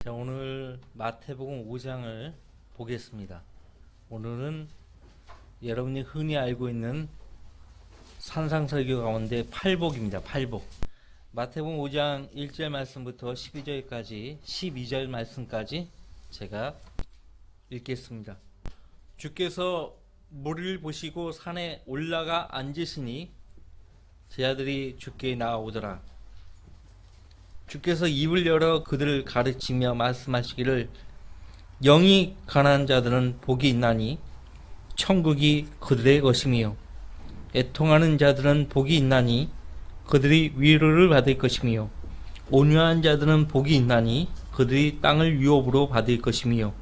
자, 오늘 마태복음 5장을 보겠습니다. 오늘은 여러분이 흔히 알고 있는 산상설교 가운데 팔복입니다. 팔복. 마태복음 5장 1절 말씀부터 12절까지 12절 말씀까지 제가 읽겠습니다. 주께서 무리를 보시고 산에 올라가 앉으시니 제 아들이 주께 나아오더라. 주께서 입을 열어 그들을 가르치며 말씀하시기를 영이 가난한 자들은 복이 있나니 천국이 그들의 것이며 애통하는 자들은 복이 있나니 그들이 위로를 받을 것이며 온유한 자들은 복이 있나니 그들이 땅을 유업으로 받을 것이며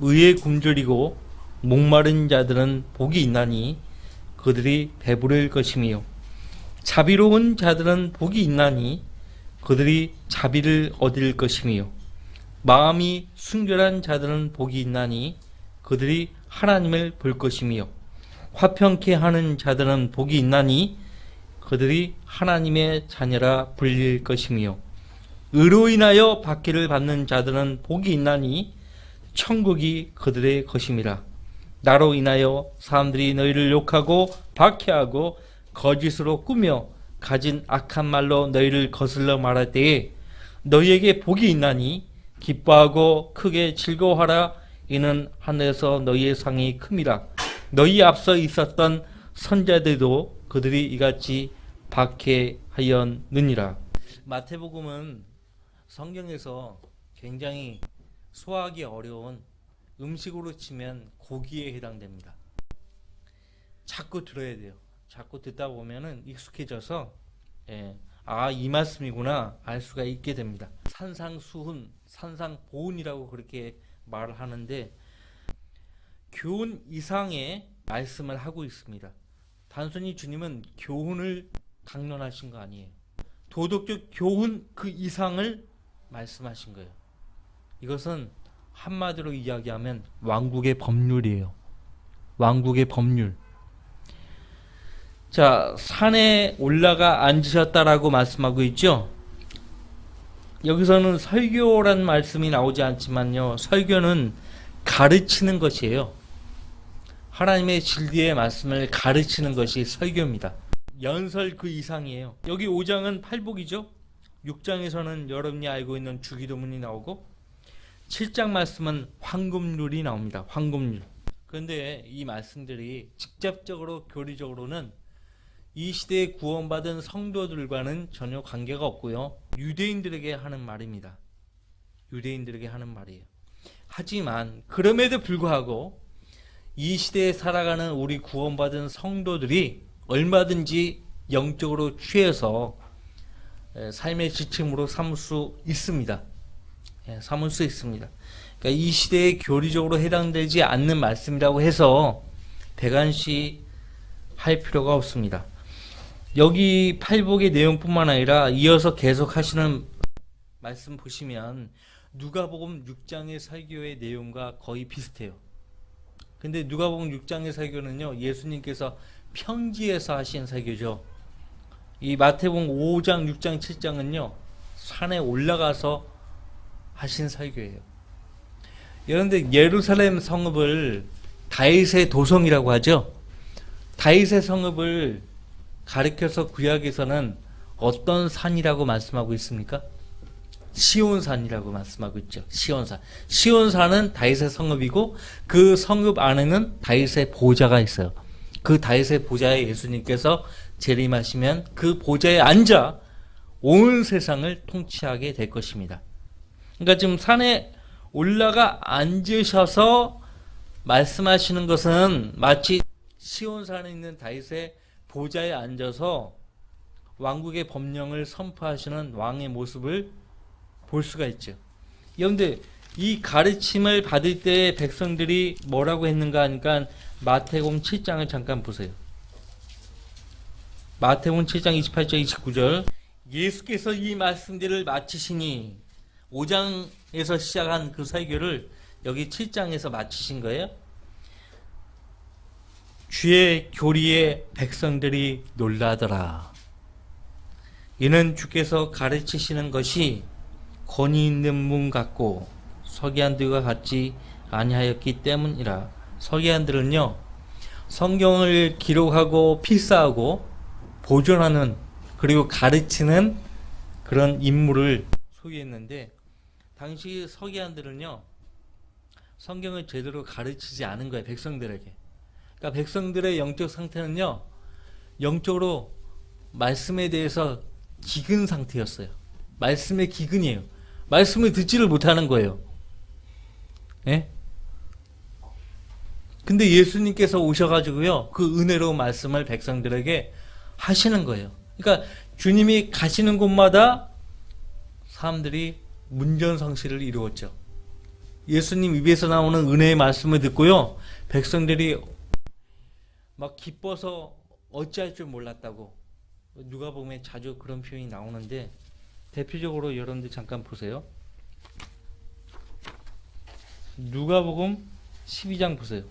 의에 굶주리고 목마른 자들은 복이 있나니 그들이 배부를 것이며 자비로운 자들은 복이 있나니 그들이 자비를 얻을 것이며 마음이 순결한 자들은 복이 있나니 그들이 하나님을 볼 것이며 화평케 하는 자들은 복이 있나니 그들이 하나님의 자녀라 불릴 것이며 의로 인하여 박해를 받는 자들은 복이 있나니 천국이 그들의 것임이라. 나로 인하여 사람들이 너희를 욕하고 박해하고 거짓으로 꾸며 가진 악한 말로 너희를 거슬러 말할 때에 너희에게 복이 있나니 기뻐하고 크게 즐거워하라. 이는 하늘에서 너희의 상이 큼이라. 너희 앞서 있었던 선자들도 그들이 이같이 박해하였느니라. 마태복음은 성경에서 굉장히 소화하기 어려운 음식으로 치면 고기에 해당됩니다. 자꾸 들어야 돼요. 자꾸 듣다 보면은 익숙해져서 이 말씀이구나 알 수가 있게 됩니다. 산상수훈, 산상보훈이라고 그렇게 말을 하는데 교훈 이상의 말씀을 하고 있습니다. 단순히 주님은 교훈을 강론하신 거 아니에요. 도덕적 교훈 그 이상을 말씀하신 거예요. 이것은 한마디로 이야기하면 왕국의 법률이에요. 왕국의 법률. 자, 산에 올라가 앉으셨다라고 말씀하고 있죠. 여기서는 설교란 말씀이 나오지 않지만요, 설교는 가르치는 것이에요. 하나님의 진리의 말씀을 가르치는 것이 설교입니다. 연설 그 이상이에요. 여기 5장은 팔복이죠. 6장에서는 여러분이 알고 있는 주기도문이 나오고 7장 말씀은 황금률이 나옵니다. 황금률. 그런데 이 말씀들이 직접적으로 교리적으로는 이 시대에 구원받은 성도들과는 전혀 관계가 없고요. 유대인들에게 하는 말입니다. 유대인들에게 하는 말이에요. 하지만 그럼에도 불구하고 이 시대에 살아가는 우리 구원받은 성도들이 얼마든지 영적으로 취해서 삶의 지침으로 삼을 수 있습니다. 삼을 수 있습니다. 그러니까 이 시대에 교리적으로 해당되지 않는 말씀이라고 해서 배관시할 필요가 없습니다. 여기 팔복의 내용뿐만 아니라 이어서 계속 하시는 말씀 보시면 누가복음 6장의 설교의 내용과 거의 비슷해요. 근데 누가복음 6장의 설교는요, 예수님께서 평지에서 하신 설교죠. 이 마태복음 5장, 6장, 7장은요 산에 올라가서 하신 설교예요. 그런데 예루살렘 성읍을 다윗의 도성이라고 하죠. 다윗의 성읍을 가리켜서 구약에서는 어떤 산이라고 말씀하고 있습니까? 시온산이라고 말씀하고 있죠. 시온산. 시온산은 다윗의 성읍이고 그 성읍 안에는 다윗의 보좌가 있어요. 그 다윗의 보좌에 예수님께서 재림하시면 그 보좌에 앉아 온 세상을 통치하게 될 것입니다. 그러니까 지금 산에 올라가 앉으셔서 말씀하시는 것은 마치 시온산에 있는 다윗의 보좌에 앉아서 왕국의 법령을 선포하시는 왕의 모습을 볼 수가 있죠. 그런데 이 가르침을 받을 때 백성들이 뭐라고 했는가 하니까 마태복음 7장을 잠깐 보세요. 마태복음 7장 28절 29절 예수께서 이 말씀들을 마치시니 5장에서 시작한 그 설교를 여기 7장에서 마치신 거예요. 주의 교리에 백성들이 놀라더라. 이는 주께서 가르치시는 것이 권위 있는 문 같고 서기관들과 같지 아니하였기 때문이라. 서기관들은요, 성경을 기록하고 필사하고 보존하는, 그리고 가르치는 그런 임무를 소유했는데, 당시 서기관들은요, 성경을 제대로 가르치지 않은 거예요, 백성들에게. 그러니까 백성들의 영적 상태는요, 영적으로 말씀에 대해서 기근 상태였어요. 말씀의 기근이에요. 말씀을 듣지를 못하는 거예요. 예? 근데 예수님께서 오셔가지고요, 그 은혜로운 말씀을 백성들에게 하시는 거예요. 그러니까 주님이 가시는 곳마다 사람들이 문전성시를 이루었죠. 예수님 입에서 나오는 은혜의 말씀을 듣고요, 백성들이 막 기뻐서 어찌할 줄 몰랐다고. 누가복음에 자주 그런 표현이 나오는데, 대표적으로 여러분들 잠깐 보세요. 누가복음 12장 보세요.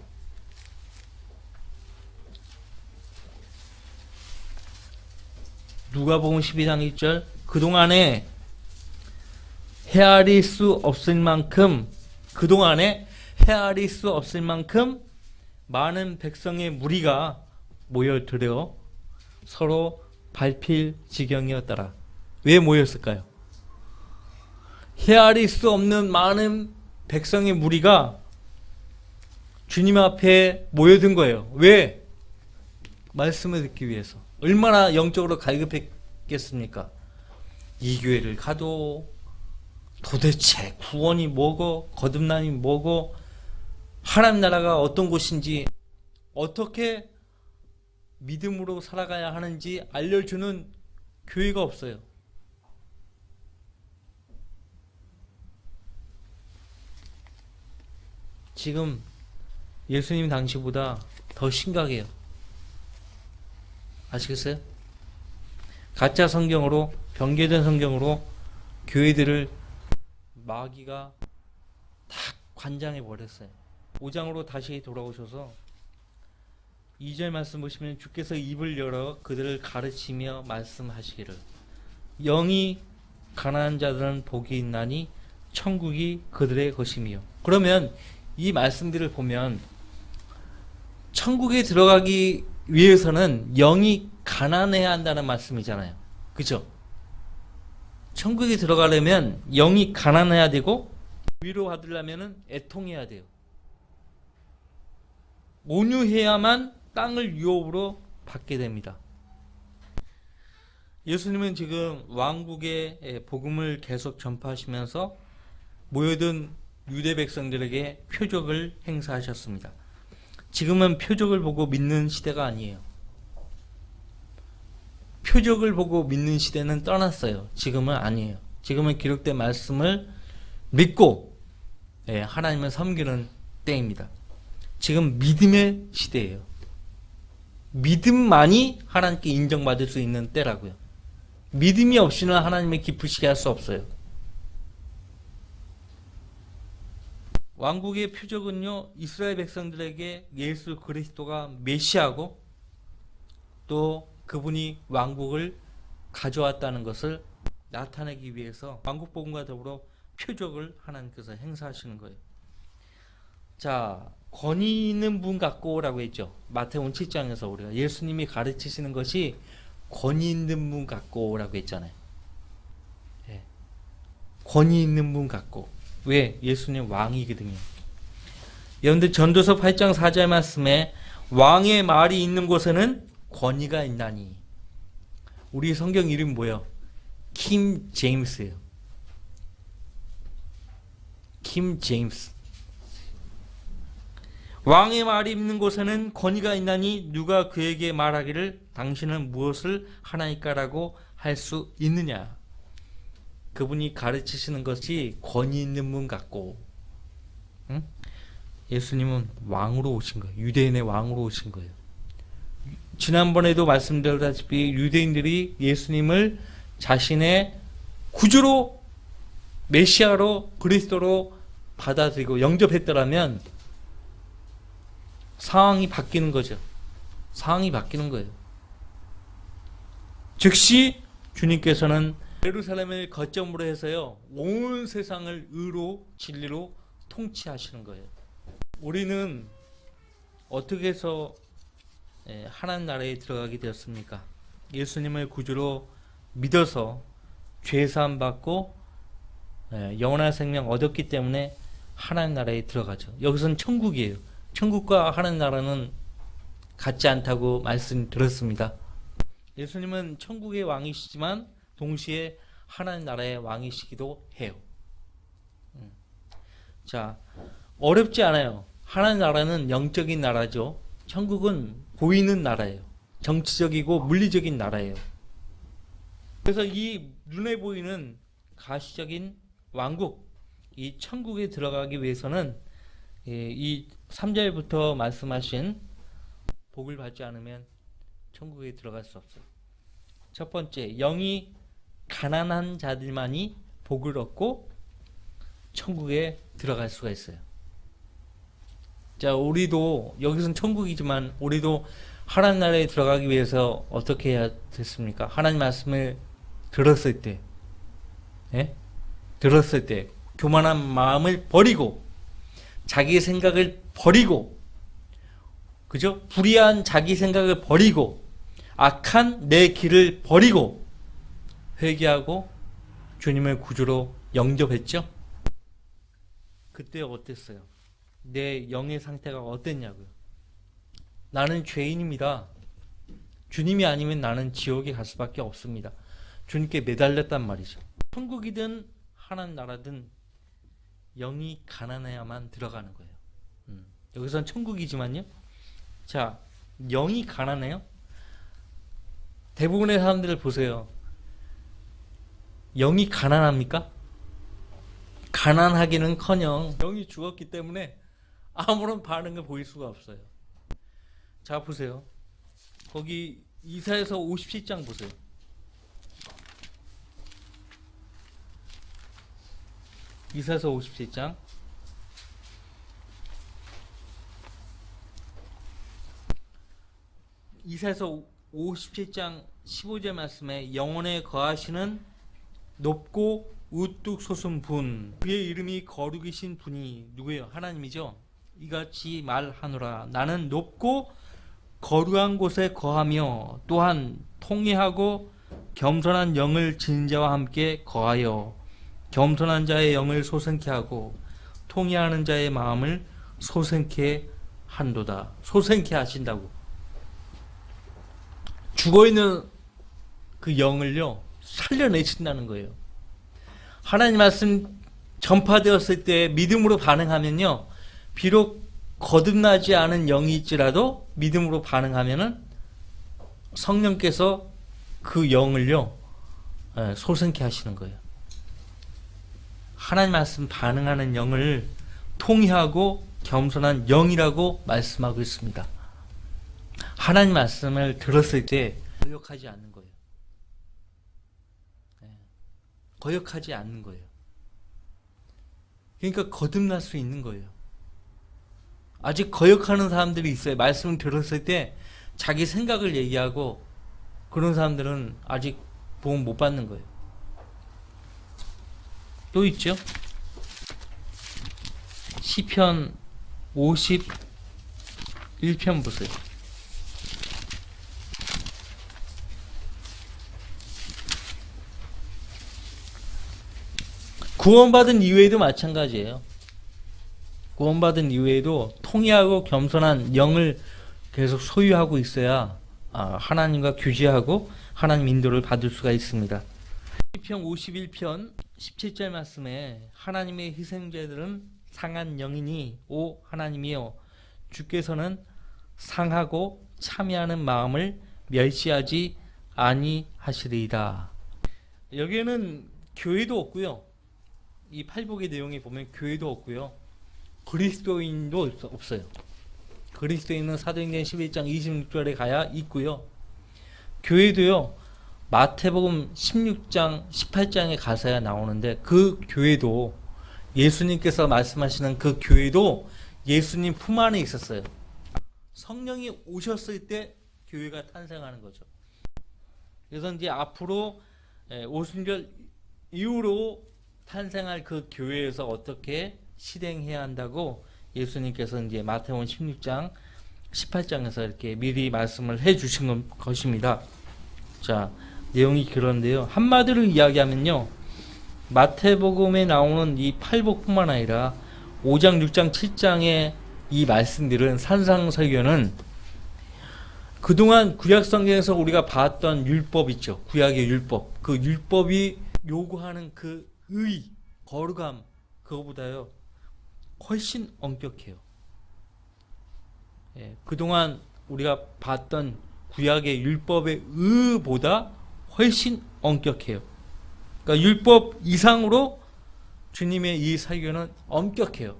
누가복음 12장 1절. 그동안에 헤아릴 수 없을 만큼, 그동안에 헤아릴 수 없을 만큼 많은 백성의 무리가 모여들어 서로 밟힐 지경이었더라. 왜 모였을까요? 헤아릴 수 없는 많은 백성의 무리가 주님 앞에 모여든 거예요. 왜? 말씀을 듣기 위해서. 얼마나 영적으로 갈급했겠습니까? 이 교회를 가도 도대체 구원이 뭐고 거듭남이 뭐고 하나님 나라가 어떤 곳인지, 어떻게 믿음으로 살아가야 하는지 알려주는 교회가 없어요. 지금 예수님 당시보다 더 심각해요. 아시겠어요? 가짜 성경으로, 변개된 성경으로 교회들을 마귀가 다 관장해 버렸어요. 5장으로 다시 돌아오셔서 2절 말씀 보시면, 주께서 입을 열어 그들을 가르치며 말씀하시기를, 영이 가난한 자들은 복이 있나니 천국이 그들의 것이며. 그러면 이 말씀들을 보면 천국에 들어가기 위해서는 영이 가난해야 한다는 말씀이잖아요. 그죠? 천국에 들어가려면 영이 가난해야 되고, 위로받으려면 애통해야 돼요. 온유해야만 땅을 유업으로 받게 됩니다. 예수님은 지금 왕국의 복음을 계속 전파하시면서 모여든 유대 백성들에게 표적을 행사하셨습니다. 지금은 표적을 보고 믿는 시대가 아니에요. 표적을 보고 믿는 시대는 떠났어요. 지금은 아니에요. 지금은 기록된 말씀을 믿고 하나님을 섬기는 때입니다. 지금 믿음의 시대예요. 믿음만이 하나님께 인정받을 수 있는 때라고요. 믿음이 없이는 하나님을 기쁘시게 할 수 없어요. 왕국의 표적은요, 이스라엘 백성들에게 예수 그리스도가 메시아고 또 그분이 왕국을 가져왔다는 것을 나타내기 위해서 왕국 복음과 더불어 표적을 하나님께서 행사하시는 거예요. 자, 권위 있는 분 같고라고 했죠. 마태복음 7장에서 우리가 예수님이 가르치시는 것이 권위 있는 분 같고라고 했잖아요. 예. 권위 있는 분 같고. 왜? 예수님 왕이거든요. 여러분들 전도서 8장 4절 말씀에 왕의 말이 있는 곳에는 권위가 있나니. 우리 성경 이름이 뭐예요? 킴 제임스예요. 킴 제임스. 왕의 말이 있는 곳에는 권위가 있나니 누가 그에게 말하기를 당신은 무엇을 하나이까라고 할 수 있느냐. 그분이 가르치시는 것이 권위 있는 분 같고, 응? 예수님은 왕으로 오신 거예요. 유대인의 왕으로 오신 거예요. 지난번에도 말씀드렸다시피 유대인들이 예수님을 자신의 구주로, 메시아로, 그리스도로 받아들이고 영접했더라면 상황이 바뀌는 거죠. 상황이 바뀌는 거예요. 즉시 주님께서는 예루살렘을 거점으로 해서요, 온 세상을 의로 진리로 통치하시는 거예요. 우리는 어떻게 해서 하나님 나라에 들어가게 되었습니까? 예수님을 구주로 믿어서 죄사함 받고 영원한 생명 얻었기 때문에 하나님 나라에 들어가죠. 여기서는 천국이에요. 천국과 하나님 나라는 같지 않다고 말씀드렸습니다. 예수님은 천국의 왕이시지만 동시에 하나님 나라의 왕이시기도 해요. 자, 어렵지 않아요. 하나님 나라는 영적인 나라죠. 천국은 보이는 나라예요. 정치적이고 물리적인 나라예요. 그래서 이 눈에 보이는 가시적인 왕국, 이 천국에 들어가기 위해서는 이 3절부터 말씀하신 복을 받지 않으면 천국에 들어갈 수 없어요. 첫 번째, 영이 가난한 자들만이 복을 얻고 천국에 들어갈 수가 있어요. 자, 우리도 여기서는 천국이지만 우리도 하나님 나라에 들어가기 위해서 어떻게 해야 됐습니까? 하나님 말씀을 들었을 때, 들었을 때 교만한 마음을 버리고 자기 생각을 버리고, 그죠? 불의한 자기 생각을 버리고 악한 내 길을 버리고 회개하고 주님을 구주로 영접했죠? 그때 어땠어요? 내 영의 상태가 어땠냐고요? 나는 죄인입니다. 주님이 아니면 나는 지옥에 갈 수밖에 없습니다. 주님께 매달렸단 말이죠. 천국이든 하나님 나라든 영이 가난해야만 들어가는 거예요. 여기선 천국이지만요. 자, 영이 가난해요? 대부분의 사람들을 보세요. 영이 가난합니까? 가난하기는커녕 영이 죽었기 때문에 아무런 반응을 보일 수가 없어요. 자, 보세요. 거기 이사야서 57장 보세요. 이사야서 57장. 이사야서 57장 15절 말씀에 영원에 거하시는 높고 우뚝 솟은 분, 그의 이름이 거룩이신 분이 누구예요? 하나님이죠. 이같이 말하노라. 나는 높고 거룩한 곳에 거하며 또한 통회하고 겸손한 영을 지닌 자와 함께 거하여 겸손한 자의 영을 소생케 하고 통회하는 자의 마음을 소생케 한도다. 소생케 하신다고. 죽어있는 그 영을요, 살려내신다는 거예요. 하나님 말씀 전파되었을 때 믿음으로 반응하면요, 비록 거듭나지 않은 영이 있지라도 믿음으로 반응하면은 성령께서 그 영을요, 소생케 하시는 거예요. 하나님 말씀 반응하는 영을 통회하고 겸손한 영이라고 말씀하고 있습니다. 하나님 말씀을 들었을 때 거역하지 않는 거예요. 거역하지 않는 거예요. 그러니까 거듭날 수 있는 거예요. 아직 거역하는 사람들이 있어요. 말씀을 들었을 때 자기 생각을 얘기하고 그런 사람들은 아직 도움 못 받는 거예요. 또 있죠? 시편 51편 보세요. 구원받은 이후에도 마찬가지예요. 구원받은 이후에도 통회하고 겸손한 영을 계속 소유하고 있어야 하나님과 교제하고 하나님 인도를 받을 수가 있습니다. 시편 51편 17절 말씀에 하나님의 희생자들은 상한 영이니 오 하나님이여 주께서는 상하고 참여하는 마음을 멸시하지 아니하시리이다. 여기에는 교회도 없고요. 이 팔복의 내용에 보면 교회도 없고요. 그리스도인도 없어요. 그리스도인은 사도행전 11장 26절에 가야 있고요. 교회도요. 마태복음 16장 18장에 가서야 나오는데 그 교회도 예수님께서 말씀하시는 그 교회도 예수님 품 안에 있었어요. 성령이 오셨을 때 교회가 탄생하는 거죠. 그래서 이제 앞으로 오순절 이후로 탄생할 그 교회에서 어떻게 실행해야 한다고 예수님께서 이제 마태복음 16장 18장에서 이렇게 미리 말씀을 해 주신 것입니다. 자, 내용이 그런데요. 한마디로 이야기하면요. 마태복음에 나오는 이 팔복뿐만 아니라 5장, 6장, 7장의 이 말씀들은 산상설교는 그동안 구약성경에서 우리가 봤던 율법 있죠. 구약의 율법. 그 율법이 요구하는 그 의, 거룩함, 그거보다요 훨씬 엄격해요. 그동안 우리가 봤던 구약의 율법의 의보다 훨씬 엄격해요. 그러니까 율법 이상으로 주님의 이 설교는 엄격해요.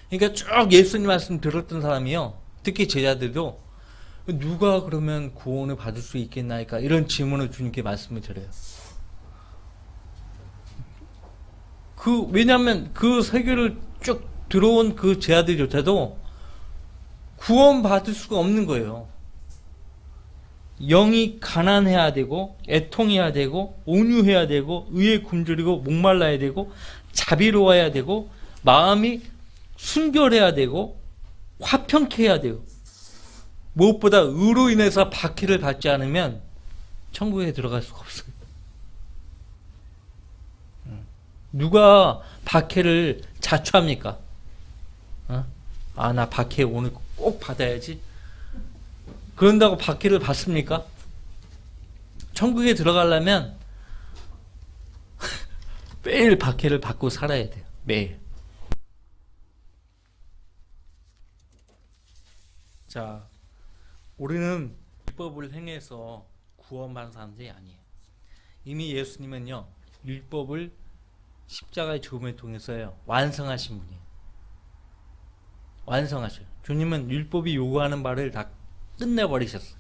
그러니까 쭉 예수님 말씀 들었던 사람이요, 특히 제자들도 누가 그러면 구원을 받을 수 있겠나이까, 이런 질문을 주님께 말씀을 드려요. 왜냐하면 그 설교를 쭉 들어온 그 제자들조차도 구원 받을 수가 없는 거예요. 영이 가난해야 되고, 애통해야 되고, 온유해야 되고, 의에 굶주리고 목말라야 되고, 자비로워야 되고, 마음이 순결해야 되고, 화평케 해야 돼요. 무엇보다 의로 인해서 박해를 받지 않으면 천국에 들어갈 수가 없어요. 누가 박해를 자초합니까? 나 박해 오늘 꼭 받아야지. 그런다고 박해를 받습니까? 천국에 들어가려면 매일 박해를 받고 살아야 돼요. 매일. 자, 우리는 율법을 행해서 구원받은 사람들이 아니에요. 이미 예수님은요, 율법을 십자가의 죽음을 통해서요 완성하신 분이에요. 완성하셔요. 주님은 율법이 요구하는 바를 다 끝내버리셨어요.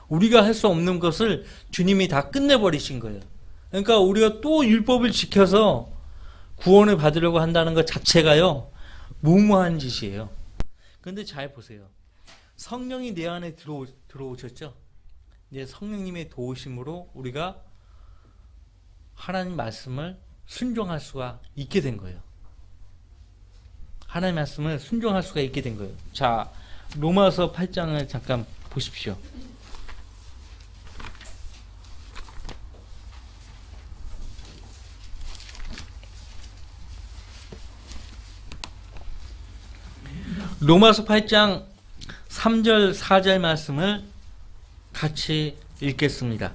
우리가 할 수 없는 것을 주님이 다 끝내버리신 거예요. 그러니까 우리가 또 율법을 지켜서 구원을 받으려고 한다는 것 자체가요 무모한 짓이에요. 그런데 잘 보세요. 성령이 내 안에 들어오셨죠? 이제 성령님의 도우심으로 우리가 하나님 말씀을 순종할 수가 있게 된 거예요. 하나님 말씀을 순종할 수가 있게 된 거예요. 자, 로마서 8장을 잠깐 보십시오. 로마서 8장 3절 4절 말씀을 같이 읽겠습니다.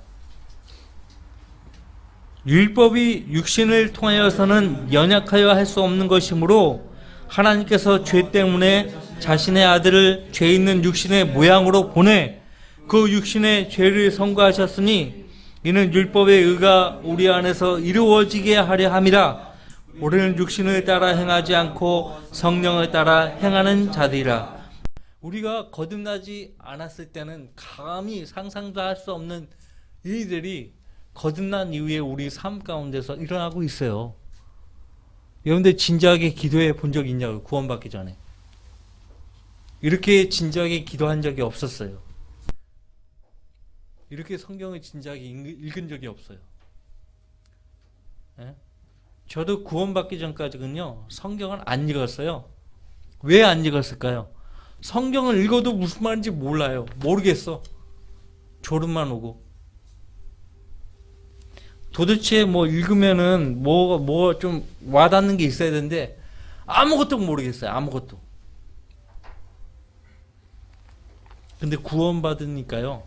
율법이 육신을 통하여서는 연약하여 할 수 없는 것이므로 하나님께서 죄 때문에 자신의 아들을 죄 있는 육신의 모양으로 보내 그 육신의 죄를 선고하셨으니 이는 율법의 의가 우리 안에서 이루어지게 하려 함이라. 우리는 육신을 따라 행하지 않고 성령을 따라 행하는 자들이라. 우리가 거듭나지 않았을 때는 감히 상상도 할 수 없는 일들이 거듭난 이후에 우리 삶 가운데서 일어나고 있어요. 여러분들 진지하게 기도해 본 적 있냐고요? 구원받기 전에. 이렇게 진지하게 기도한 적이 없었어요. 이렇게 성경을 진지하게 읽은 적이 없어요. 예? 저도 구원받기 전까지는요 성경을 안 읽었어요. 왜 안 읽었을까요? 성경을 읽어도 무슨 말인지 몰라요. 모르겠어. 졸음만 오고. 도대체 뭐 읽으면은 뭐 좀 와닿는 게 있어야 되는데 아무것도 모르겠어요. 아무것도. 근데 구원받으니까요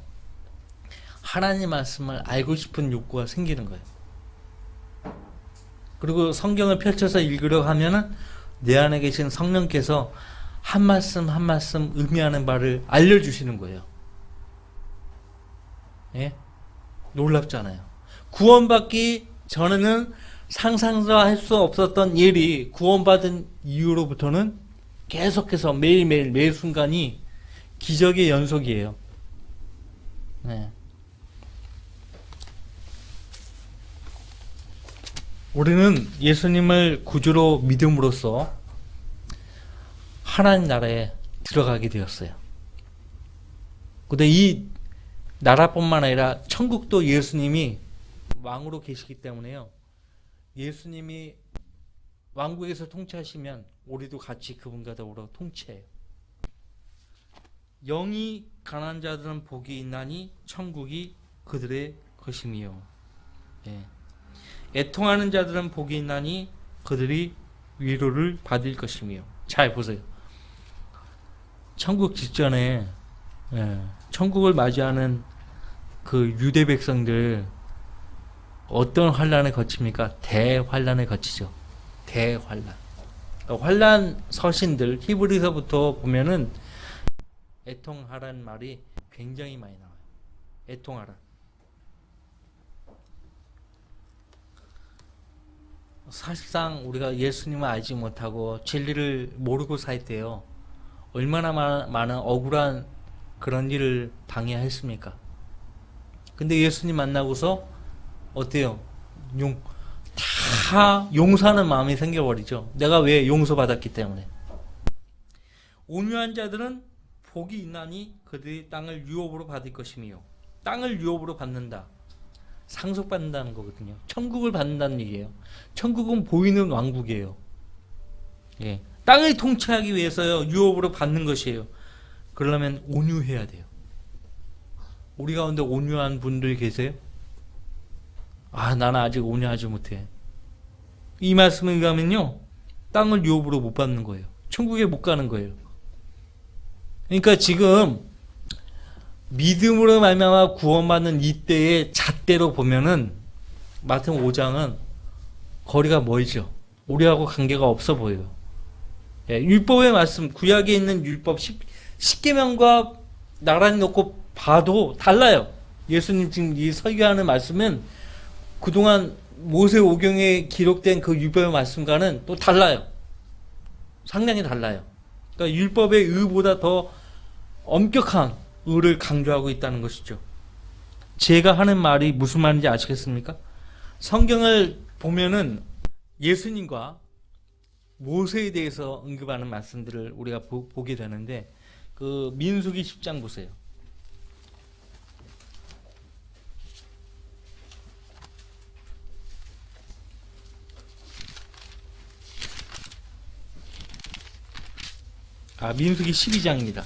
하나님 말씀을 알고 싶은 욕구가 생기는 거예요. 그리고 성경을 펼쳐서 읽으려고 하면은 내 안에 계신 성령께서 한 말씀 한 말씀 의미하는 바를 알려주시는 거예요. 예? 놀랍잖아요. 구원받기 전에는 상상도 할 수 없었던 일이 구원받은 이후로부터는 계속해서 매일매일 매 순간이 기적의 연속이에요. 네. 우리는 예수님을 구주로 믿음으로써 하나님 나라에 들어가게 되었어요. 근데 이 나라뿐만 아니라 천국도 예수님이 왕으로 계시기 때문에요. 예수님이 왕국에서 통치하시면 우리도 같이 그분과 더불어 통치해요. 영이 가난한 자들은 복이 있나니 천국이 그들의 것임이요. 예. 애통하는 자들은 복이 있나니 그들이 위로를 받을 것이며. 잘 보세요. 천국 직전에 천국을 맞이하는 그 유대 백성들 어떤 환란을 거칩니까? 대환란을 거치죠. 대환란. 환란 서신들 히브리서부터 보면은 애통하라는 말이 굉장히 많이 나와요. 애통하라. 사실상 우리가 예수님을 알지 못하고 진리를 모르고 살 때요. 얼마나 많은 억울한 그런 일을 당해야 했습니까? 근데 예수님 만나고서 어때요? 다 용서하는 마음이 생겨버리죠. 내가 왜 용서받았기 때문에. 온유한 자들은 복이 있나니 그들이 땅을 유업으로 받을 것이며. 땅을 유업으로 받는다. 상속받는다는 거거든요. 천국을 받는다는 얘기예요. 천국은 보이는 왕국이에요. 예. 땅을 통치하기 위해서요. 유업으로 받는 것이에요. 그러려면 온유해야 돼요. 우리 가운데 온유한 분들 계세요? 아, 나는 아직 온유하지 못해. 이 말씀에 의하면요. 땅을 유업으로 못 받는 거예요. 천국에 못 가는 거예요. 그러니까 지금 믿음으로 말미암아 구원받는 이때의 잣대로 보면은 마태복음 5장은 거리가 멀죠. 우리하고 관계가 없어 보여요. 예, 율법의 말씀, 구약에 있는 율법 10계명과 나란히 놓고 봐도 달라요. 예수님 지금 이 설교하는 말씀은 그동안 모세오경에 기록된 그 율법의 말씀과는 또 달라요. 상당히 달라요. 그러니까 율법의 의보다 더 엄격한 의를 강조하고 있다는 것이죠. 제가 하는 말이 무슨 말인지 아시겠습니까? 성경을 보면은 예수님과 모세에 대해서 언급하는 말씀들을 우리가 보게 되는데 그 민수기 10장 보세요. 민수기 12장입니다.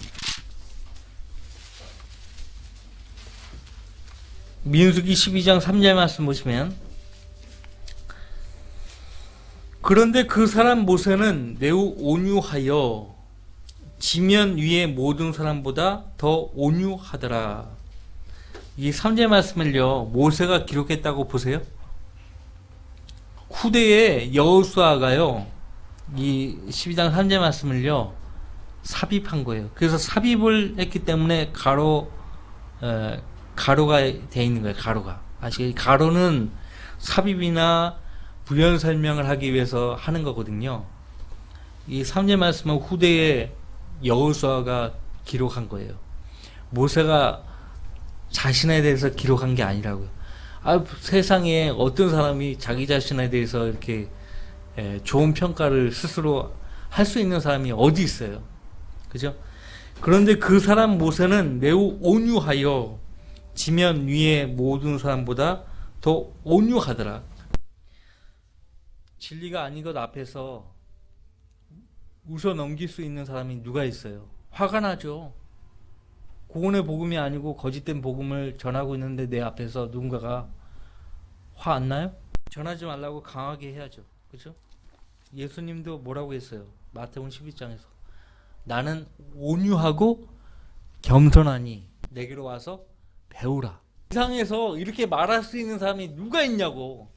민수기 12장 3절 말씀 보시면 그런데 그 사람 모세는 매우 온유하여 지면 위의 모든 사람보다 더 온유하더라. 이 3절 말씀을요. 모세가 기록했다고 보세요. 후대에 여호수아가요. 이 12장 3절 말씀을요. 삽입한 거예요. 그래서 삽입을 했기 때문에 가로가 돼 있는 거예요. 가로가. 아시겠죠? 가로는 삽입이나 부연 설명을 하기 위해서 하는 거거든요. 이 3절 말씀은 후대에 여호수아가 기록한 거예요. 모세가 자신에 대해서 기록한 게 아니라고요. 세상에 어떤 사람이 자기 자신에 대해서 이렇게 좋은 평가를 스스로 할 수 있는 사람이 어디 있어요? 그죠? 그런데 그 사람 모세는 매우 온유하여 지면 위의 모든 사람보다 더 온유하더라. 진리가 아닌 것 앞에서 웃어 넘길 수 있는 사람이 누가 있어요? 화가 나죠. 구원의 복음이 아니고 거짓된 복음을 전하고 있는데 내 앞에서 누군가가 화 안 나요? 전하지 말라고 강하게 해야죠. 그죠? 예수님도 뭐라고 했어요? 마태복음 12장에서 나는 온유하고 겸손하니 내게로 와서 배우라. 세상에서 이렇게 말할 수 있는 사람이 누가 있냐고.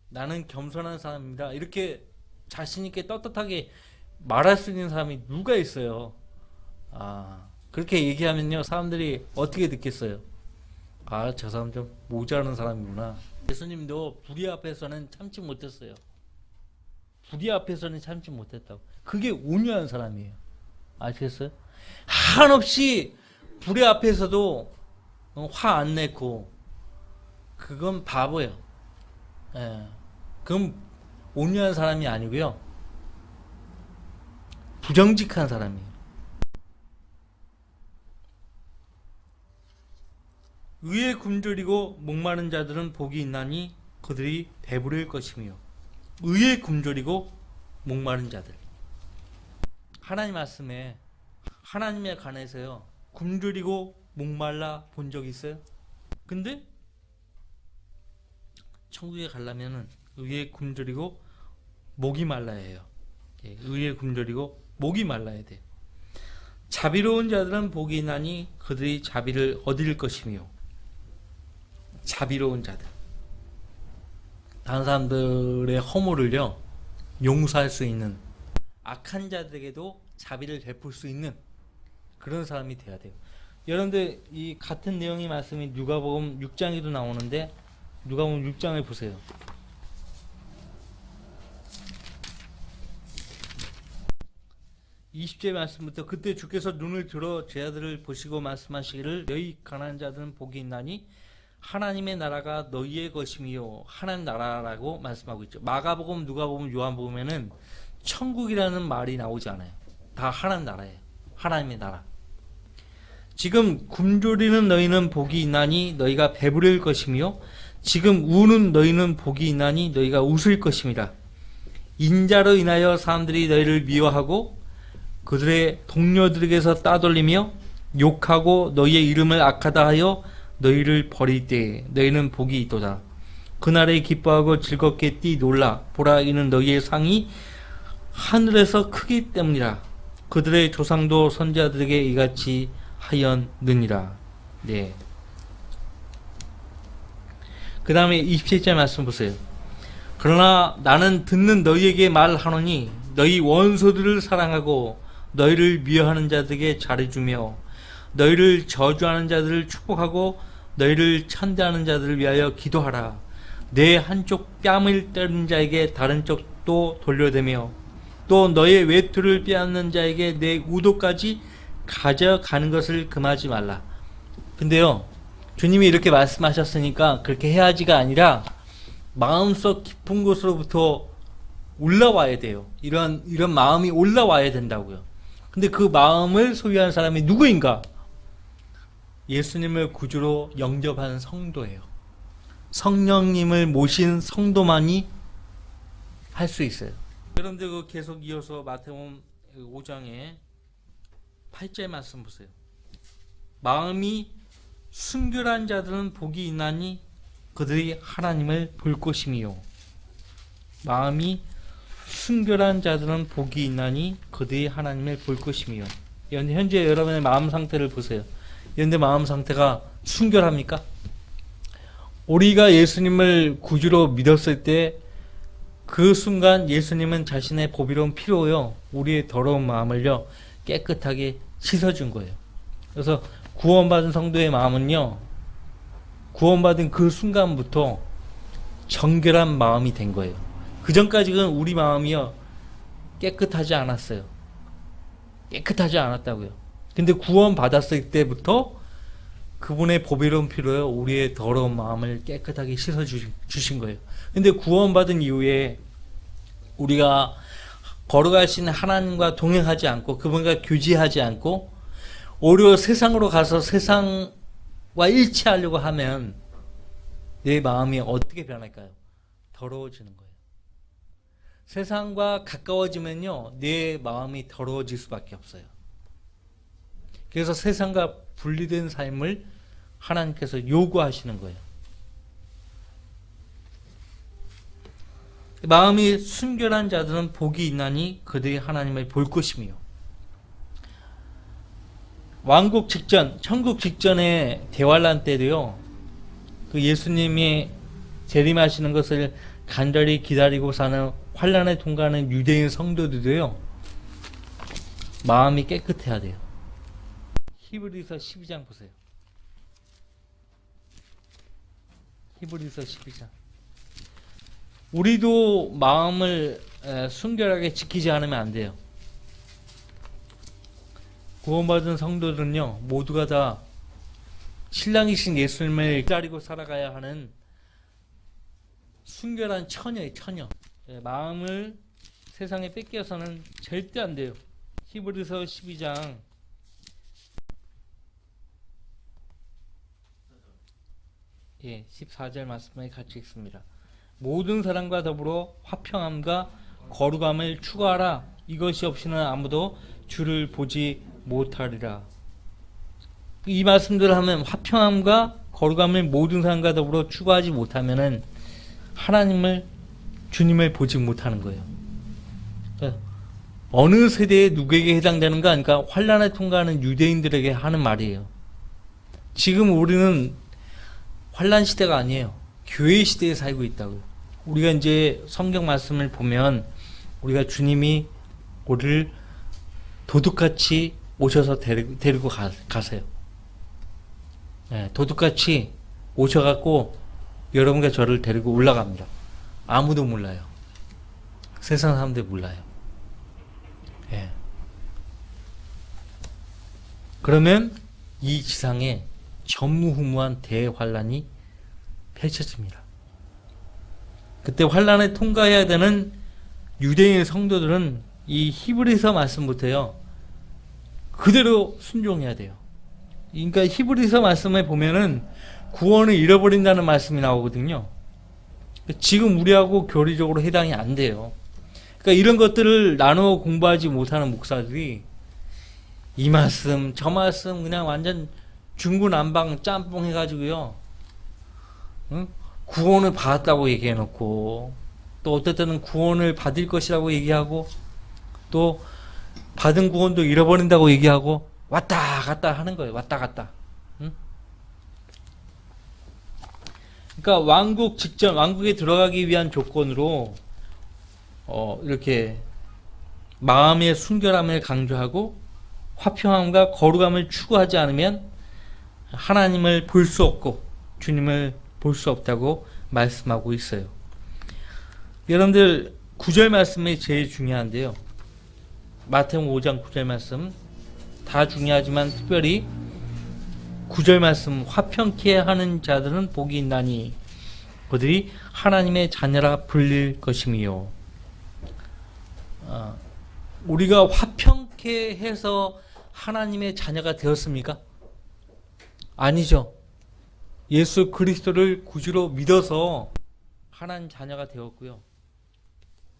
나는 겸손한 사람입니다. 이렇게 자신 있게 떳떳하게 말할 수 있는 사람이 누가 있어요? 그렇게 얘기하면요. 사람들이 어떻게 듣겠어요? 저 사람 좀 모자라는 사람이구나. 예수님도 불의 앞에서는 참지 못했어요. 불의 앞에서는 참지 못했다고. 그게 온유한 사람이에요. 아시겠어요? 한없이 불의 앞에서도 화 안 내고 그건 바보예요. 그건 온유한 사람이 아니고요. 부정직한 사람이에요. 의에 굶주리고 목마른 자들은 복이 있나니 그들이 배부를 것이며. 의에 굶주리고 목마른 자들. 하나님 말씀에 하나님에 관해서요, 굶주리고 목말라 본 적 있어요? 근데 천국에 가려면은 의에 굶주리고 목이 말라야 해요. 의에 굶주리고 목이 말라야 돼요. 자비로운 자들은 복이 있나니 그들이 자비를 얻을 것이며. 자비로운 자들. 다른 사람들의 허물을요, 용서할 수 있는, 악한 자들에게도 자비를 베풀 수 있는 그런 사람이 돼야 돼요. 여러분들 이 같은 내용의 말씀이 누가복음 6장에도 나오는데, 누가복음 6장을 보세요. 20절 말씀부터 그때 주께서 눈을 들어 제 아들을 보시고 말씀하시기를 너희 가난한 자들은 복이 있나니 하나님의 나라가 너희의 것이며. 하나님 나라라고 말씀하고 있죠. 마가복음, 누가복음, 요한복음에는 천국이라는 말이 나오지 않아요. 다 하나님 나라예요. 하나님의 나라. 지금 굶주리는 너희는 복이 있나니 너희가 배부를 것이며, 지금 우는 너희는 복이 있나니 너희가 웃을 것입니다. 인자로 인하여 사람들이 너희를 미워하고 그들의 동료들에게서 따돌리며 욕하고 너희의 이름을 악하다 하여 너희를 버릴 때에 너희는 복이 있도다. 그날에 기뻐하고 즐겁게 뛰놀라. 보라, 이는 너희의 상이 하늘에서 크기 때문이라. 그들의 조상도 선지자들에게 이같이 하였느니라. 네. 그 다음에 27절 말씀 보세요. 그러나 나는 듣는 너희에게 말하노니 너희 원수들을 사랑하고 너희를 미워하는 자들에게 잘해주며 너희를 저주하는 자들을 축복하고 너희를 천대하는 자들을 위하여 기도하라. 내 한쪽 뺨을 때린 자에게 다른 쪽도 돌려대며 또 너의 외투를 빼앗는 자에게 내 우도까지 가져가는 것을 금하지 말라. 근데요, 주님이 이렇게 말씀하셨으니까 그렇게 해야지가 아니라 마음속 깊은 곳으로부터 올라와야 돼요. 이런 마음이 올라와야 된다고요. 근데 그 마음을 소유한 사람이 누구인가? 예수님을 구주로 영접한 성도예요. 성령님을 모신 성도만이 할 수 있어요. 여러분들 그 계속 이어서 마태복음 5장에 8절 말씀 보세요. 마음이 순결한 자들은 복이 있나니 그들이 하나님을 볼 것이며. 마음이 순결한 자들은 복이 있나니 그들이 하나님을 볼 것이며. 현재 여러분의 마음 상태를 보세요. 여러분의 마음 상태가 순결합니까? 우리가 예수님을 구주로 믿었을 때 그 순간 예수님은 자신의 보배로운 피로요, 우리의 더러운 마음을요 깨끗하게 씻어준 거예요. 그래서 구원받은 성도의 마음은요, 구원받은 그 순간부터 정결한 마음이 된 거예요. 그 전까지는 우리 마음이요 깨끗하지 않았어요. 깨끗하지 않았다고요. 근데 구원받았을 때부터 그분의 보배로운 피로요 우리의 더러운 마음을 깨끗하게 씻어 주신 거예요. 근데 구원받은 이후에 우리가 걸어가신 하나님과 동행하지 않고 그분과 교제하지 않고 오히려 세상으로 가서 세상과 일치하려고 하면 내 마음이 어떻게 변할까요? 더러워지는 거예요. 세상과 가까워지면요 내 마음이 더러워질 수밖에 없어요. 그래서 세상과 분리된 삶을 하나님께서 요구하시는 거예요. 마음이 순결한 자들은 복이 있나니 그들이 하나님을 볼 것이며. 왕국 직전, 천국 직전의 대환란 때도요, 그 예수님이 재림하시는 것을 간절히 기다리고 사는 환란에 통과하는 유대인 성도들도요 마음이 깨끗해야 돼요. 히브리서 12장 보세요. 히브리서 12장. 우리도 마음을 순결하게 지키지 않으면 안 돼요. 구원받은 성도들은요 모두가 다 신랑이신 예수님을 기다리고 살아가야 하는 순결한 처녀예요. 처녀. 마음을 세상에 뺏겨서는 절대 안 돼요. 히브리서 12장 예, 14절 말씀에 같이 읽습니다. 모든 사람과 더불어 화평함과 거룩함을 추구하라. 이것이 없이는 아무도 주를 보지 못하리라. 이 말씀들을 하면 화평함과 거룩함을 모든 사람과 더불어 추구하지 못하면은 하나님을, 주님을 보지 못하는 거예요. 그러니까 어느 세대에 누구에게 해당되는가? 그러니까 환난을 통과하는 유대인들에게 하는 말이에요. 지금 우리는 환난 시대가 아니에요. 교회 시대에 살고 있다고요. 우리가 이제 성경 말씀을 보면 우리가 주님이 우리를 도둑같이 오셔서 데리고 가세요. 네, 도둑같이 오셔갖고 여러분과 저를 데리고 올라갑니다. 아무도 몰라요. 세상 사람들 몰라요. 예. 그러면 이 지상에 전무후무한 대환란이 펼쳐집니다. 그때 환란을 통과해야 되는 유대인 성도들은 이 히브리서 말씀부터요 그대로 순종해야 돼요. 그러니까 히브리서 말씀에 보면은 구원을 잃어버린다는 말씀이 나오거든요. 지금 우리하고 교리적으로 해당이 안 돼요. 그러니까 이런 것들을 나누어 공부하지 못하는 목사들이 이 말씀 저 말씀 그냥 완전 중구난방 짬뽕 해가지고요, 응? 구원을 받았다고 얘기해놓고 또 어떨 때는 구원을 받을 것이라고 얘기하고 또 받은 구원도 잃어버린다고 얘기하고 왔다 갔다 하는 거예요. 왔다 갔다. 응? 그러니까 왕국 직전, 왕국에 들어가기 위한 조건으로 이렇게 마음의 순결함을 강조하고 화평함과 거룩함을 추구하지 않으면 하나님을 볼 수 없고 주님을 볼 수 없다고 말씀하고 있어요. 여러분들 9절 말씀이 제일 중요한데요. 마태복음 5장 9절 말씀 다 중요하지만 특별히 9절 말씀, 화평케 하는 자들은 복이 있나니 그들이 하나님의 자녀라 불릴 것임이요. 우리가 화평케 해서 하나님의 자녀가 되었습니까? 아니죠. 예수 그리스도를 구주로 믿어서 하나님 자녀가 되었고요.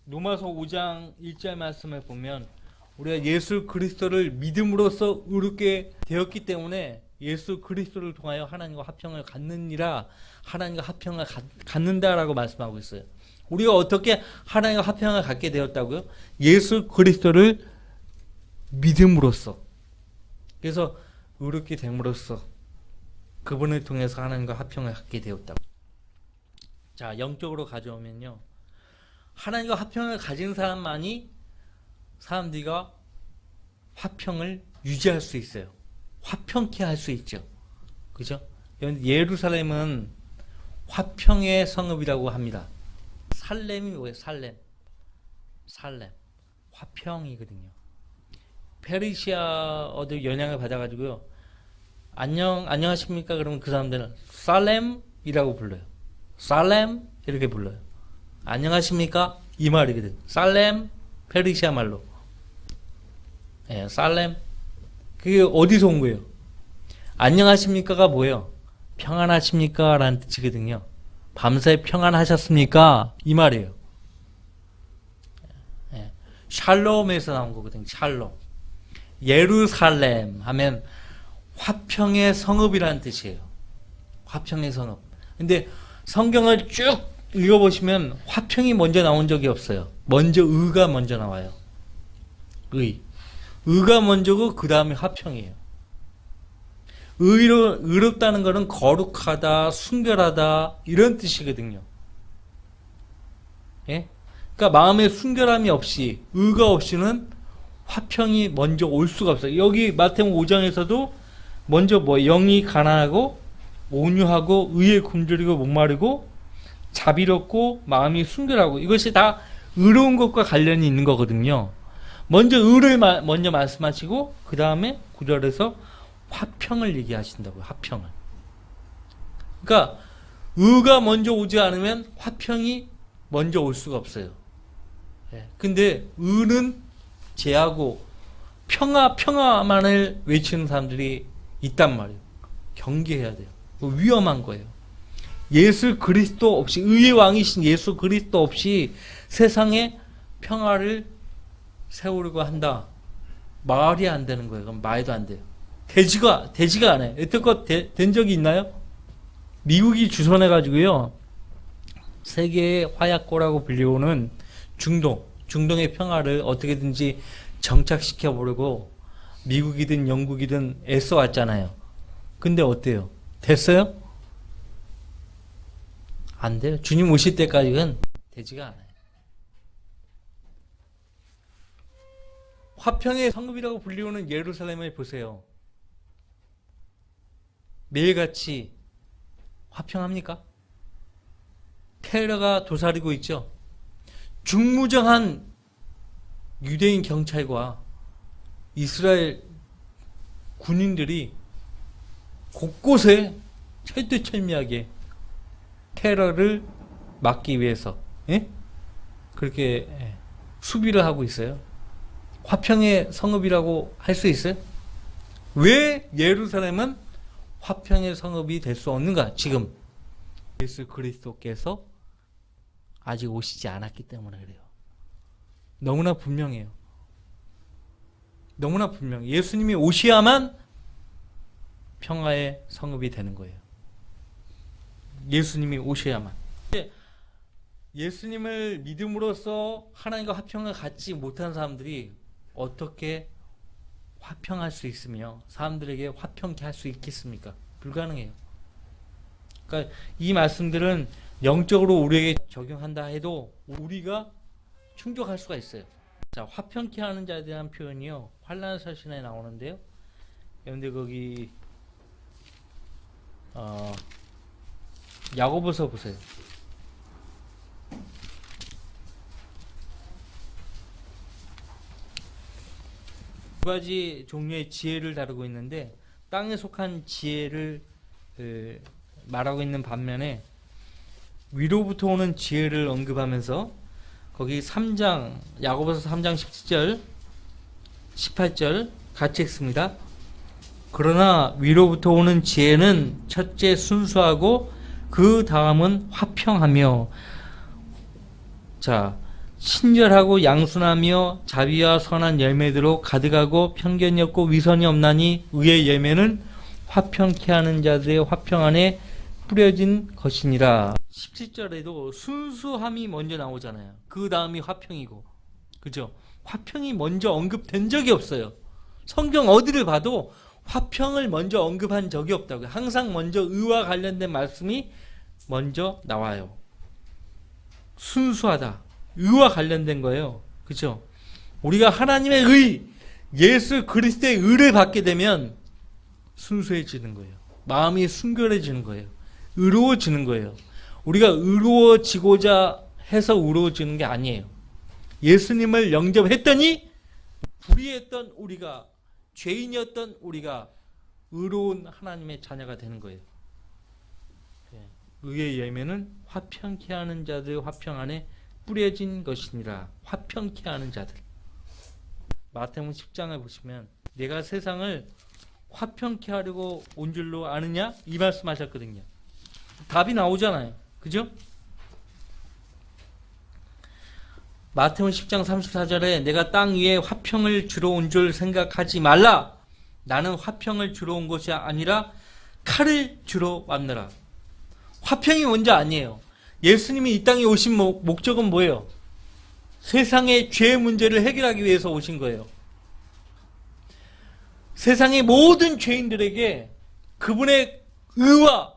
로마서 5장 1절 말씀을 보면 우리가 예수 그리스도를 믿음으로써 의롭게 되었기 때문에 예수 그리스도를 통하여 하나님과 화평을 갖느니라, 하나님과 화평을 갖는다라고 말씀하고 있어요. 우리가 어떻게 하나님과 화평을 갖게 되었다고요? 예수 그리스도를 믿음으로써. 그래서 의롭게 됨으로써 그분을 통해서 하나님과 화평을 갖게 되었다고. 자, 영적으로 가져오면요, 하나님과 화평을 가진 사람만이 사람들과 화평을 유지할 수 있어요. 화평케 할 수 있죠. 그죠? 예루살렘은 화평의 성읍이라고 합니다. 살렘이 뭐예요? 살렘. 화평이거든요. 페르시아어도 영향을 받아가지고요, 안녕하십니까? 그러면 그 사람들은 살렘이라고 불러요. 살렘 이렇게 불러요. 안녕하십니까? 이 말이거든. 살렘, 페르시아 말로. 예, 살렘. 그게 어디서 온 거예요? 안녕하십니까가 뭐예요? 평안하십니까? 라는 뜻이거든요. 밤새 평안하셨습니까? 이 말이에요. 예, 샬롬에서 나온 거거든요. 샬롬. 예루살렘 하면 화평의 성읍이라는 뜻이에요. 화평의 성읍. 근데 성경을 쭉 읽어보시면 화평이 먼저 나온 적이 없어요. 먼저 의가 먼저 나와요. 의가 먼저고 그 다음에 화평이에요. 의롭다는 것은 거룩하다, 순결하다 이런 뜻이거든요. 예? 그러니까 마음에 순결함이 없이, 의가 없이는 화평이 먼저 올 수가 없어요. 여기 마태복음 5장에서도 먼저 영이 가난하고 온유하고 의에 굶주리고 목마르고 자비롭고 마음이 순결하고, 이것이 다 의로운 것과 관련이 있는 거거든요. 먼저 의를 먼저 말씀하시고 그 다음에 9절에서 화평을 얘기하신다고요. 화평을. 그러니까 의가 먼저 오지 않으면 화평이 먼저 올 수가 없어요. 근데 의는 제하고 평화만을 외치는 사람들이 있단 말이에요. 경계해야 돼요. 위험한 거예요. 예수 그리스도 없이, 의의 왕이신 예수 그리스도 없이 세상에 평화를 세우려고 한다. 말이 안 되는 거예요. 그럼 말도 안 돼요. 되지가 않아요. 여태껏 된 적이 있나요? 미국이 주선해가지고요, 세계의 화약고라고 불리우는 중동의 평화를 어떻게든지 정착시켜 보려고 미국이든 영국이든 애써 왔잖아요. 근데 어때요? 됐어요? 안 돼요. 주님 오실 때까지는 되지가 않아요. 화평의 성읍이라고 불리우는 예루살렘을 보세요. 매일같이 화평합니까? 테러가 도사리고 있죠. 중무정한 유대인 경찰과 이스라엘 군인들이 곳곳에 철두철미하게 테러를 막기 위해서 그렇게 수비를 하고 있어요. 화평의 성읍이라고 할 수 있어요? 왜 예루살렘은 화평의 성읍이 될 수 없는가? 지금 예수 그리스도께서 아직 오시지 않았기 때문에 그래요. 너무나 분명해요. 너무나 분명해요. 예수님이 오셔야만 평화의 성읍이 되는 거예요. 예수님이 오셔야만. 예수님을 믿음으로써 하나님과 화평을 갖지 못한 사람들이 어떻게 화평할 수 있으며 사람들에게 화평케 할 수 있겠습니까? 불가능해요. 그러니까 이 말씀들은 영적으로 우리에게 적용한다 해도 우리가 충족할 수가 있어요. 자, 화평케 하는 자에 대한 표현이요, 환난서신에 나오는데요. 여러분들 거기 야고보서 보세요. 두 가지 종류의 지혜를 다루고 있는데, 땅에 속한 지혜를 말하고 있는 반면에 위로부터 오는 지혜를 언급하면서 거기 3장, 야고보서 3장 17절 18절 같이 읽습니다. 그러나 위로부터 오는 지혜는 첫째 순수하고 그 다음은 화평하며, 자, 친절하고 양순하며 자비와 선한 열매대로 가득하고 편견이 없고 위선이 없나니 의의 열매는 화평케 하는 자들의 화평 안에 뿌려진 것이니라. 17절에도 순수함이 먼저 나오잖아요. 그 다음이 화평이고, 그죠? 화평이 먼저 언급된 적이 없어요. 성경 어디를 봐도 화평을 먼저 언급한 적이 없다고요. 항상 먼저 의와 관련된 말씀이 먼저 나와요. 순수하다, 의와 관련된 거예요. 그죠? 우리가 하나님의 의, 예수 그리스도의 의를 받게 되면 순수해지는 거예요. 마음이 순결해지는 거예요. 의로워지는 거예요. 우리가 의로워지고자 해서 의로워지는 게 아니에요. 예수님을 영접했더니 불의했던 우리가, 죄인이었던 우리가 의로운 하나님의 자녀가 되는 거예요. 의의 열매는 화평케 하는 자들 화평 안에 뿌려진 것이니라. 화평케 하는 자들. 마태복음 10장을 보시면 내가 세상을 화평케 하려고 온 줄로 아느냐? 이 말씀하셨거든요. 답이 나오잖아요. 그죠? 마태복음 10장 34절에 내가 땅 위에 화평을 주러 온 줄 생각하지 말라. 나는 화평을 주러 온 것이 아니라 칼을 주러 왔느라. 화평이 먼저 아니에요. 예수님이 이 땅에 오신 목적은 뭐예요? 세상의 죄 문제를 해결하기 위해서 오신 거예요. 세상의 모든 죄인들에게 그분의 의와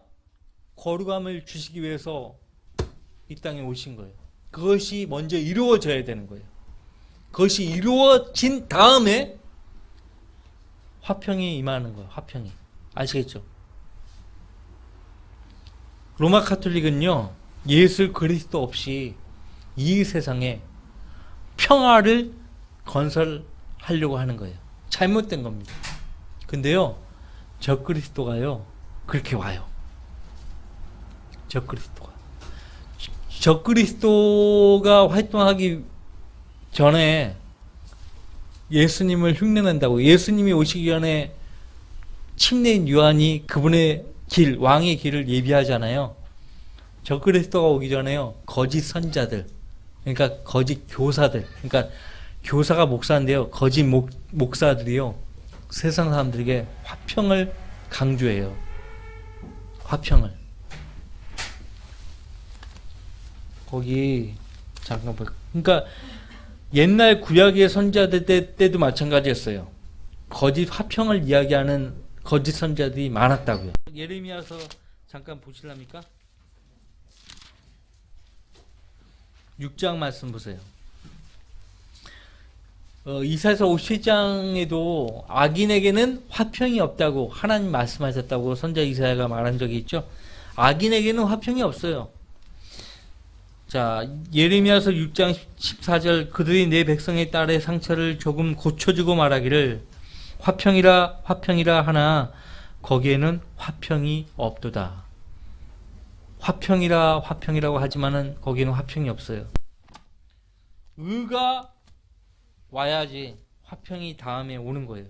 거룩함을 주시기 위해서 이 땅에 오신 거예요. 그것이 먼저 이루어져야 되는 거예요. 그것이 이루어진 다음에 화평이 임하는 거예요. 화평이. 아시겠죠? 로마 카톨릭은요, 예수 그리스도 없이 이 세상에 평화를 건설하려고 하는 거예요. 잘못된 겁니다. 근데요, 저 그리스도가요, 그렇게 와요. 저 그리스도가 활동하기 전에 예수님을 흉내낸다고, 예수님이 오시기 전에 침례인 요한이 그분의 길, 왕의 길을 예비하잖아요. 적그리스도가 오기 전에요. 거짓 선자들, 그러니까 거짓 교사들, 그러니까 교사가 목사인데요. 거짓 목사들이요. 세상 사람들에게 화평을 강조해요. 화평을. 거기 잠깐 볼. 그러니까 옛날 구약의 선자들 때도 마찬가지였어요. 거짓 화평을 이야기하는 거짓 선자들이 많았다고요. 예레미야서 잠깐 보실랍니까? 6장 말씀 보세요. 이사야서 57장에도 악인에게는 화평이 없다고 하나님 말씀하셨다고 선자 이사야가 말한 적이 있죠. 악인에게는 화평이 없어요. 자, 예레미야서 6장 14절 그들이 내 백성의 딸의 상처를 조금 고쳐주고 말하기를 화평이라 화평이라 하나 거기에는 화평이 없도다. 화평이라 화평이라고 하지만은 거기에는 화평이 없어요. 의가 와야지 화평이 다음에 오는 거예요.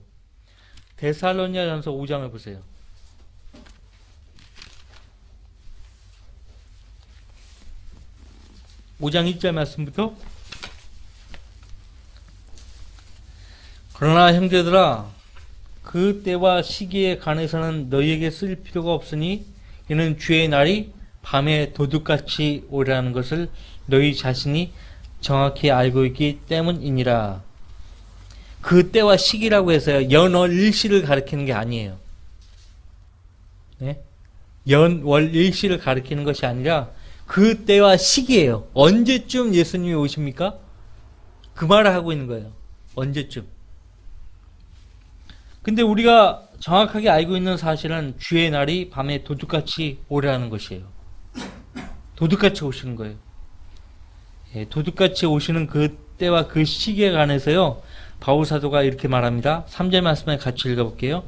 데살로니가전서 5장을 보세요. 5장 1절 말씀부터 그러나 형제들아 그 때와 시기에 관해서는 너희에게 쓸 필요가 없으니 이는 주의 날이 밤에 도둑같이 오리라는 것을 너희 자신이 정확히 알고 있기 때문이니라. 그 때와 시기라고 해서요. 연월 일시를 가리키는 게 아니에요. 네? 연월 일시를 가리키는 것이 아니라 그 때와 시기예요. 언제쯤 예수님이 오십니까? 그 말을 하고 있는 거예요. 언제쯤. 근데 우리가 정확하게 알고 있는 사실은 주의 날이 밤에 도둑같이 오리라는 것이에요. 도둑같이 오시는 거예요. 예, 도둑같이 오시는 그 때와 그 시기에 관해서요. 바울 사도가 이렇게 말합니다. 3절 말씀을 같이 읽어볼게요.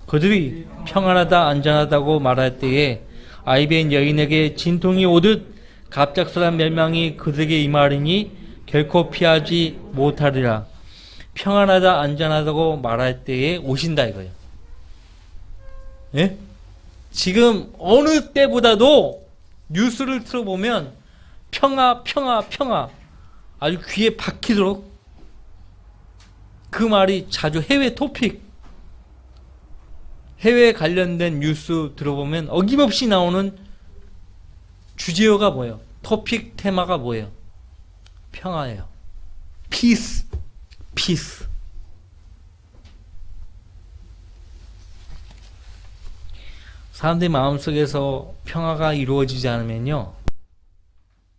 그들이 평안하다 안전하다고 말할 때에 아이벤 여인에게 진통이 오듯 갑작스런 멸망이 그들에게 임하리니 결코 피하지 못하리라. 평안하다 안전하다고 말할 때에 오신다 이거예요. 예? 지금 어느 때보다도 뉴스를 틀어보면 평화 평화 평화 아주 귀에 박히도록 그 말이 자주 해외 토픽 해외에 관련된 뉴스 들어보면 어김없이 나오는 주제어가 뭐예요? 토픽 테마가 뭐예요? 평화예요. 피스. 피스. 사람들의 마음속에서 평화가 이루어지지 않으면요.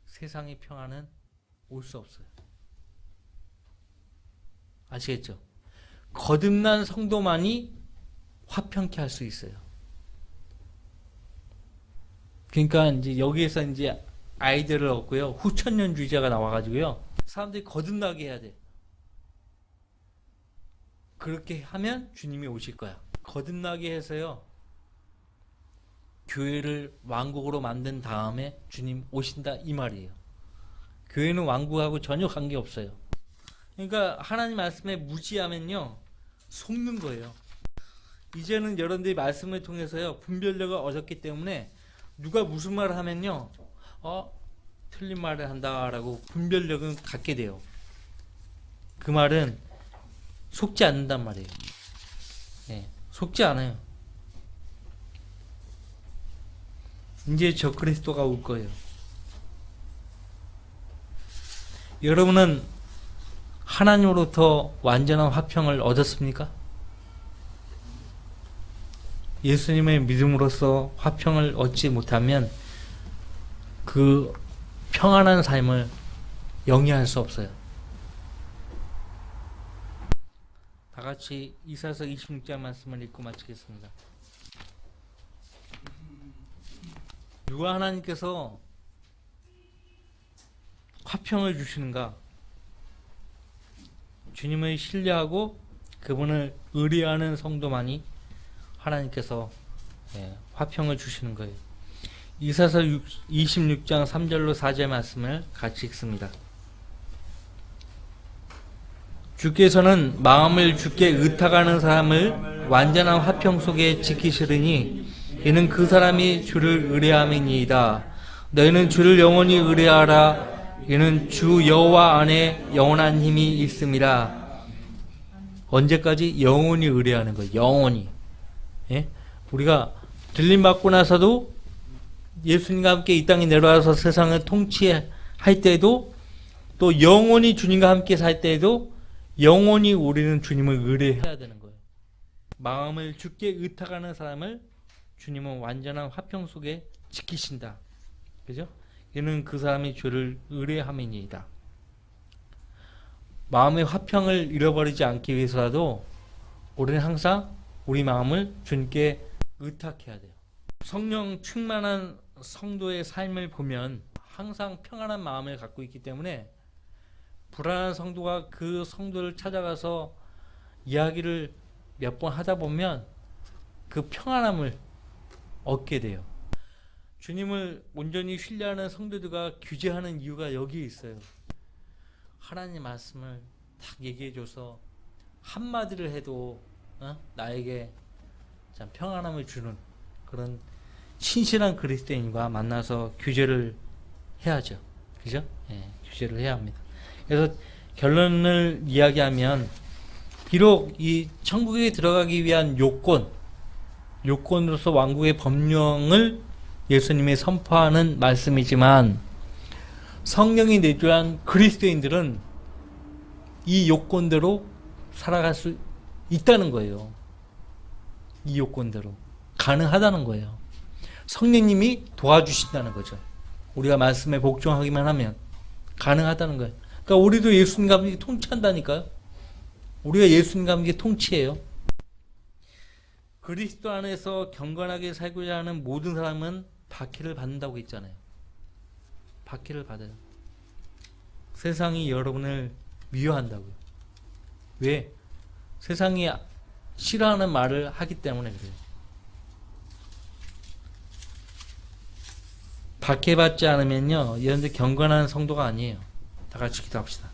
세상의 평화는 올 수 없어요. 아시겠죠? 거듭난 성도만이 화평케 할 수 있어요. 그러니까 이제 여기에서 이제 아이디어를 얻고요. 후천년주의자가 나와가지고요. 사람들이 거듭나게 해야 돼. 그렇게 하면 주님이 오실 거야. 거듭나게 해서요. 교회를 왕국으로 만든 다음에 주님 오신다 이 말이에요. 교회는 왕국하고 전혀 관계없어요. 그러니까 하나님 말씀에 무지하면요. 속는 거예요. 이제는 여러분들이 말씀을 통해서요. 분별력을 얻었기 때문에 누가 무슨 말을 하면요. 틀린 말을 한다라고 분별력은 갖게 돼요. 그 말은 속지 않는단 말이에요. 네, 속지 않아요. 이제 적그리스도가 올 거예요. 여러분은 하나님으로부터 완전한 화평을 얻었습니까? 예수님의 믿음으로써 화평을 얻지 못하면 그 평안한 삶을 영위할 수 없어요. 다 같이 이사야서 26장 말씀을 읽고 마치겠습니다. 누가 하나님께서 화평을 주시는가? 주님을 신뢰하고 그분을 의뢰하는 성도만이 하나님께서 화평을 주시는 거예요. 이사야서 26장 3절로 4절 말씀을 같이 읽습니다. 주께서는 마음을 주께 의탁하는 사람을 완전한 화평 속에 지키시리니 이는 그 사람이 주를 의뢰함이니이다. 너희는 주를 영원히 의뢰하라. 이는 주 여호와 안에 영원한 힘이 있음이라. 언제까지? 영원히 의뢰하는 거예요. 영원히. 예? 우리가 들림 받고 나서도 예수님과 함께 이 땅에 내려와서 세상을 통치할 때에도, 또 영원히 주님과 함께 살 때에도 영원히 우리는 주님을 의뢰해야 되는 거예요. 마음을 주께 의탁하는 사람을 주님은 완전한 화평 속에 지키신다. 그죠? 이는 그 사람이 주를 의뢰함이니이다. 마음의 화평을 잃어버리지 않기 위해서라도 우리는 항상 우리 마음을 주님께 의탁해야 돼요. 성령 충만한 성도의 삶을 보면 항상 평안한 마음을 갖고 있기 때문에 불안한 성도가 그 성도를 찾아가서 이야기를 몇 번 하다 보면 그 평안함을 얻게 돼요. 주님을 온전히 신뢰하는 성도들과 규제하는 이유가 여기에 있어요. 하나님 말씀을 딱 얘기해줘서 한마디를 해도 나에게 참 평안함을 주는 그런 신실한 그리스도인과 만나서 규제를 해야죠. 그죠? 예, 규제를 해야 합니다. 그래서 결론을 이야기하면 비록 이 천국에 들어가기 위한 요건으로서 왕국의 법령을 예수님이 선포하는 말씀이지만 성령이 내주한 그리스도인들은 이 요건대로 살아갈 수 있다는 거예요. 이 요건대로 가능하다는 거예요. 성령님이 도와주신다는 거죠. 우리가 말씀에 복종하기만 하면 가능하다는 거예요. 그러니까 우리도 예수님과 함께 통치한다니까요. 우리가 예수님과 함께 통치해요. 그리스도 안에서 경건하게 살고자 하는 모든 사람은 박해를 받는다고 했잖아요. 박해를 받아요. 세상이 여러분을 미워한다고요. 왜? 세상이 싫어하는 말을 하기 때문에 그래요. 박해받지 않으면요, 여러분들 경건한 성도가 아니에요. 다 같이 기도합시다.